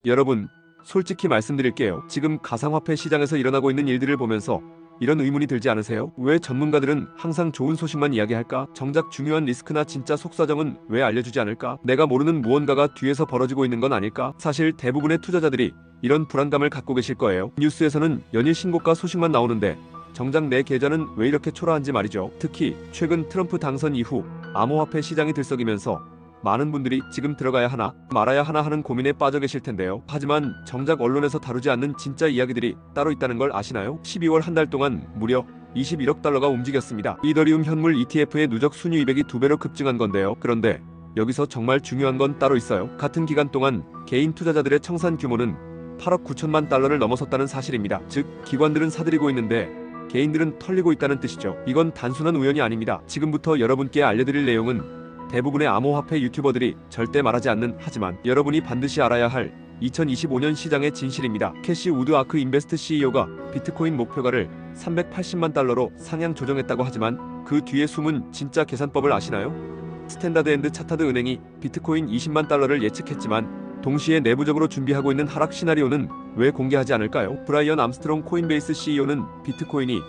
여러분, 솔직히 말씀드릴게요. 지금 가상화폐 시장에서 일어나고 있는 일들을 보면서 이런 의문이 들지 않으세요? 왜 전문가들은 항상 좋은 소식만 이야기할까? 정작 중요한 리스크나 진짜 속사정은 왜 알려주지 않을까? 내가 모르는 무언가가 뒤에서 벌어지고 있는 건 아닐까? 사실 대부분의 투자자들이 이런 불안감을 갖고 계실 거예요. 뉴스에서는 연일 신고가 소식만 나오는데 정작 내 계좌는 왜 이렇게 초라한지 말이죠. 특히 최근 트럼프 당선 이후 암호화폐 시장이 들썩이면서 많은 분들이 지금 들어가야 하나 말아야 하나 하는 고민에 빠져 계실 텐데요. 하지만 정작 언론에서 다루지 않는 진짜 이야기들이 따로 있다는 걸 아시나요? 12월 한 달 동안 무려 21억 달러가 움직였습니다. 이더리움 현물 ETF의 누적 순이익이 2배로 급증한 건데요. 그런데 여기서 정말 중요한 건 따로 있어요. 같은 기간 동안 개인 투자자들의 청산 규모는 8억 9천만 달러를 넘어섰다는 사실입니다. 즉 기관들은 사들이고 있는데 개인들은 털리고 있다는 뜻이죠. 이건 단순한 우연이 아닙니다. 지금부터 여러분께 알려드릴 내용은 대부분의 암호화폐 유튜버들이 절대 말하지 않는, 하지만 여러분이 반드시 알아야 할 2025년 시장의 진실입니다. 캐시 우드 아크 인베스트 CEO가 비트코인 목표가를 380만 달러로 상향 조정했다고 하지만 그 뒤에 숨은 진짜 계산법을 아시나요? 스탠다드 앤드 차타드 은행이 비트코인 20만 달러를 예측했지만 동시에 내부적으로 준비하고 있는 하락 시나리오는 왜 공개하지 않을까요? 브라이언 암스트롱 코인베이스 CEO는 비트코인이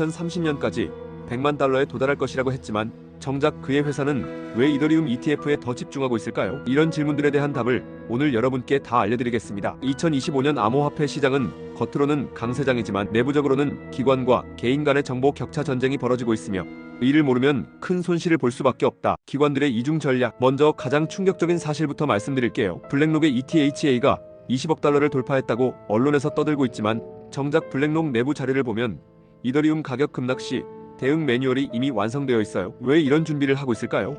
2030년까지 100만 달러에 도달할 것이라고 했지만 정작 그의 회사는 왜 이더리움 ETF에 더 집중하고 있을까요? 이런 질문들에 대한 답을 오늘 여러분께 다 알려드리겠습니다. 2025년 암호화폐 시장은 겉으로는 강세장이지만 내부적으로는 기관과 개인 간의 정보 격차 전쟁이 벌어지고 있으며 이를 모르면 큰 손실을 볼 수밖에 없다. 기관들의 이중 전략. 먼저 가장 충격적인 사실부터 말씀드릴게요. 블랙록의 ETHA가 20억 달러를 돌파했다고 언론에서 떠들고 있지만 정작 블랙록 내부 자료를 보면 이더리움 가격 급락 시 대응 매뉴얼이 이미 완성되어 있어요. 왜 이런 준비를 하고 있을까요?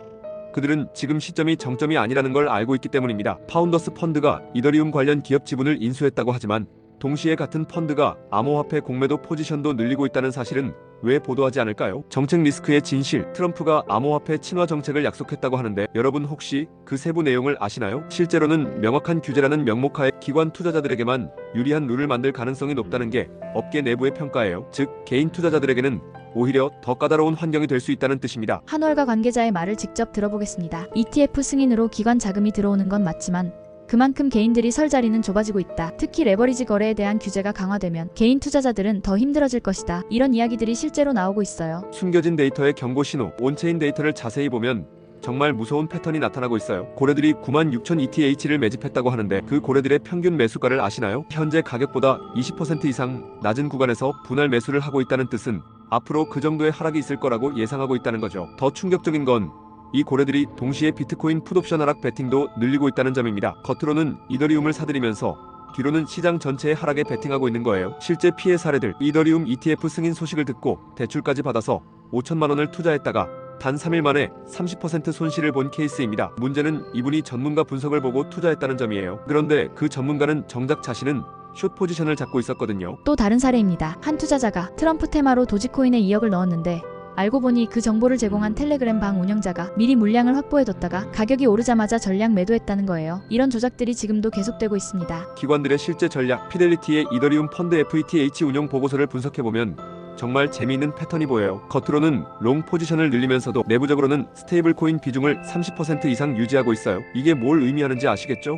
그들은 지금 시점이 정점이 아니라는 걸 알고 있기 때문입니다. 파운더스 펀드가 이더리움 관련 기업 지분을 인수했다고 하지만 동시에 같은 펀드가 암호화폐 공매도 포지션도 늘리고 있다는 사실은 왜 보도하지 않을까요? 정책 리스크의 진실. 트럼프가 암호화폐 친화 정책을 약속했다고 하는데 여러분 혹시 그 세부 내용을 아시나요? 실제로는 명확한 규제라는 명목하에 기관 투자자들에게만 유리한 룰을 만들 가능성이 높다는 게 업계 내부의 평가예요. 즉 개인 투자자들에게는 오히려 더 까다로운 환경이 될 수 있다는 뜻입니다. 한월가 관계자의 말을 직접 들어보겠습니다. ETF 승인으로 기관 자금이 들어오는 건 맞지만 그만큼 개인들이 설 자리는 좁아지고 있다. 특히 레버리지 거래에 대한 규제가 강화되면 개인 투자자들은 더 힘들어질 것이다. 이런 이야기들이 실제로 나오고 있어요. 숨겨진 데이터의 경고 신호. 온체인 데이터를 자세히 보면 정말 무서운 패턴이 나타나고 있어요. 고래들이 96,000 ETH를 매집했다고 하는데 그 고래들의 평균 매수가를 아시나요? 현재 가격보다 20% 이상 낮은 구간에서 분할 매수를 하고 있다는 뜻은 앞으로 그 정도의 하락이 있을 거라고 예상하고 있다는 거죠. 더 충격적인 건 이 고래들이 동시에 비트코인 풋옵션 하락 베팅도 늘리고 있다는 점입니다. 겉으로는 이더리움을 사들이면서 뒤로는 시장 전체의 하락에 베팅하고 있는 거예요. 실제 피해 사례들. 이더리움 ETF 승인 소식을 듣고 대출까지 받아서 5천만 원을 투자했다가 단 3일 만에 30% 손실을 본 케이스입니다. 문제는 이분이 전문가 분석을 보고 투자했다는 점이에요. 그런데 그 전문가는 정작 자신은 숏 포지션을 잡고 있었거든요. 또 다른 사례입니다. 한 투자자가 트럼프 테마로 도지코인에 2억을 넣었는데 알고 보니 그 정보를 제공한 텔레그램 방 운영자가 미리 물량을 확보해뒀다가 가격이 오르자마자 전량 매도했다는 거예요. 이런 조작들이 지금도 계속되고 있습니다. 기관들의 실제 전략. 피델리티의 이더리움 펀드 FETH 운용 보고서를 분석해보면 정말 재미있는 패턴이 보여요. 겉으로는 롱 포지션을 늘리면서도 내부적으로는 스테이블 코인 비중을 30% 이상 유지하고 있어요. 이게 뭘 의미하는지 아시겠죠?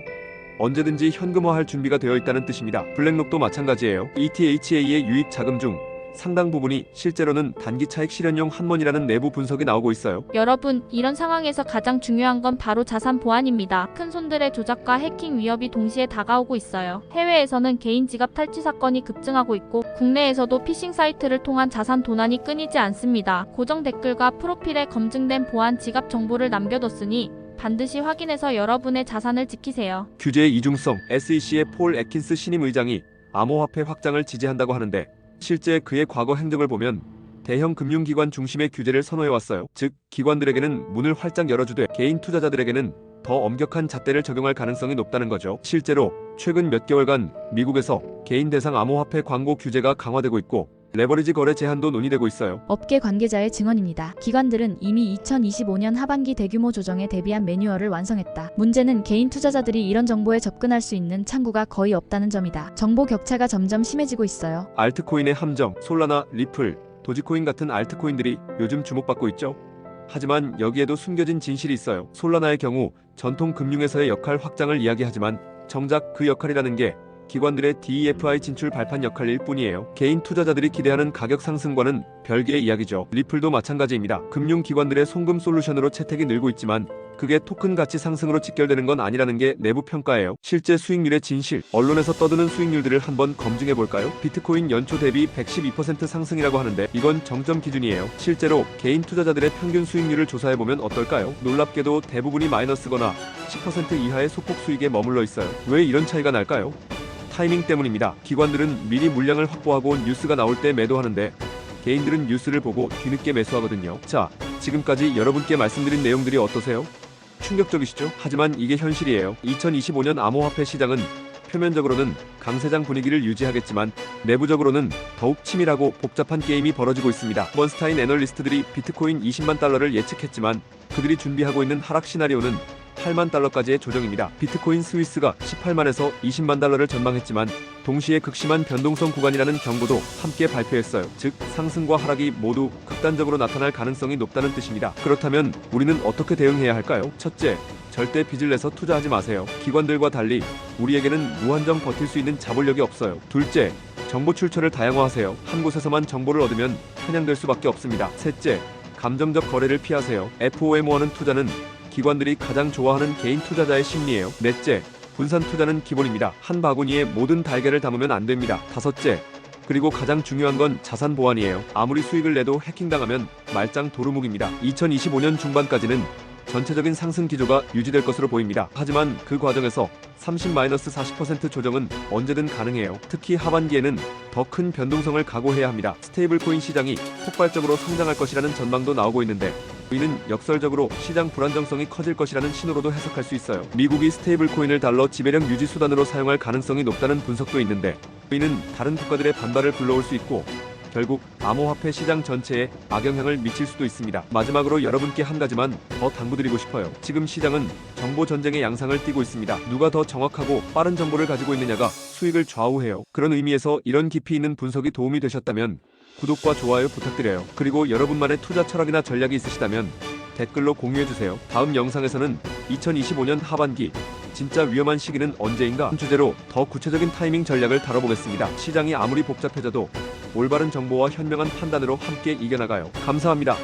언제든지 현금화할 준비가 되어 있다는 뜻입니다. 블랙록도 마찬가지예요. ETHA의 유입 자금 중 상당 부분이 실제로는 단기 차익 실현용 한원이라는 내부 분석이 나오고 있어요. 여러분, 이런 상황에서 가장 중요한 건 바로 자산 보안입니다. 큰손들의 조작과 해킹 위협이 동시에 다가오고 있어요. 해외에서는 개인 지갑 탈취 사건이 급증하고 있고 국내에서도 피싱 사이트를 통한 자산 도난이 끊이지 않습니다. 고정 댓글과 프로필에 검증된 보안 지갑 정보를 남겨뒀으니 반드시 확인해서 여러분의 자산을 지키세요. 규제의 이중성. SEC의 폴 애킨스 신임 의장이 암호화폐 확장을 지지한다고 하는데 실제 그의 과거 행적을 보면 대형 금융기관 중심의 규제를 선호해왔어요. 즉 기관들에게는 문을 활짝 열어주되 개인 투자자들에게는 더 엄격한 잣대를 적용할 가능성이 높다는 거죠. 실제로 최근 몇 개월간 미국에서 개인 대상 암호화폐 광고 규제가 강화되고 있고 레버리지 거래 제한도 논의되고 있어요. 업계 관계자의 증언입니다. 기관들은 이미 2025년 하반기 대규모 조정에 대비한 매뉴얼을 완성했다. 문제는 개인 투자자들이 이런 정보에 접근할 수 있는 창구가 거의 없다는 점이다. 정보 격차가 점점 심해지고 있어요. 알트코인의 함정. 솔라나, 리플, 도지코인 같은 알트코인들이 요즘 주목받고 있죠. 하지만 여기에도 숨겨진 진실이 있어요. 솔라나의 경우 전통 금융에서의 역할 확장을 이야기하지만 정작 그 역할이라는 게 기관들의 DEFI 진출 발판 역할일 뿐이에요. 개인 투자자들이 기대하는 가격 상승과는 별개의 이야기죠. 리플도 마찬가지입니다. 금융기관들의 송금 솔루션으로 채택이 늘고 있지만 그게 토큰 가치 상승으로 직결되는 건 아니라는 게 내부 평가예요. 실제 수익률의 진실, 언론에서 떠드는 수익률들을 한번 검증해 볼까요? 비트코인 연초 대비 112% 상승이라고 하는데 이건 정점 기준이에요. 실제로 개인 투자자들의 평균 수익률을 조사해 보면 어떨까요? 놀랍게도 대부분이 마이너스거나 10% 이하의 소폭 수익에 머물러 있어요. 왜 이런 차이가 날까요? 타이밍 때문입니다. 기관들은 미리 물량을 확보하고 뉴스가 나올 때 매도하는데 개인들은 뉴스를 보고 뒤늦게 매수하거든요. 자, 지금까지 여러분께 말씀드린 내용들이 어떠세요? 충격적이시죠? 하지만 이게 현실이에요. 2025년 암호화폐 시장은 표면적으로는 강세장 분위기를 유지하겠지만 내부적으로는 더욱 치밀하고 복잡한 게임이 벌어지고 있습니다. 번스타인 애널리스트들이 비트코인 20만 달러를 예측했지만 그들이 준비하고 있는 하락 시나리오는 8만 달러까지의 조정입니다. 비트코인 스위스가 18만에서 20만 달러를 전망했지만 동시에 극심한 변동성 구간이라는 경고도 함께 발표했어요. 즉 상승과 하락이 모두 극단적으로 나타날 가능성이 높다는 뜻입니다. 그렇다면 우리는 어떻게 대응해야 할까요? 첫째, 절대 빚을 내서 투자하지 마세요. 기관들과 달리 우리에게는 무한정 버틸 수 있는 자본력이 없어요. 둘째, 정보 출처를 다양화하세요. 한 곳에서만 정보를 얻으면 편향될 수밖에 없습니다. 셋째, 감정적 거래를 피하세요. FOMO하는 투자는 기관들이 가장 좋아하는 개인 투자자의 심리예요. 넷째, 분산 투자는 기본입니다. 한 바구니에 모든 달걀을 담으면 안 됩니다. 다섯째, 그리고 가장 중요한 건 자산 보안이에요. 아무리 수익을 내도 해킹당하면 말짱 도루묵입니다. 2025년 중반까지는 전체적인 상승 기조가 유지될 것으로 보입니다. 하지만 그 과정에서 30-40% 조정은 언제든 가능해요. 특히 하반기에는 더 큰 변동성을 각오해야 합니다. 스테이블코인 시장이 폭발적으로 성장할 것이라는 전망도 나오고 있는데 이는 역설적으로 시장 불안정성이 커질 것이라는 신호로도 해석할 수 있어요. 미국이 스테이블코인을 달러 지배력 유지 수단으로 사용할 가능성이 높다는 분석도 있는데 이는 다른 국가들의 반발을 불러올 수 있고 결국 암호화폐 시장 전체에 악영향을 미칠 수도 있습니다. 마지막으로 여러분께 한 가지만 더 당부드리고 싶어요. 지금 시장은 정보 전쟁의 양상을 띠고 있습니다. 누가 더 정확하고 빠른 정보를 가지고 있느냐가 수익을 좌우해요. 그런 의미에서 이런 깊이 있는 분석이 도움이 되셨다면 구독과 좋아요 부탁드려요. 그리고 여러분만의 투자 철학이나 전략이 있으시다면 댓글로 공유해주세요. 다음 영상에서는 2025년 하반기 진짜 위험한 시기는 언제인가? 주제로 더 구체적인 타이밍 전략을 다뤄보겠습니다. 시장이 아무리 복잡해져도 올바른 정보와 현명한 판단으로 함께 이겨나가요. 감사합니다.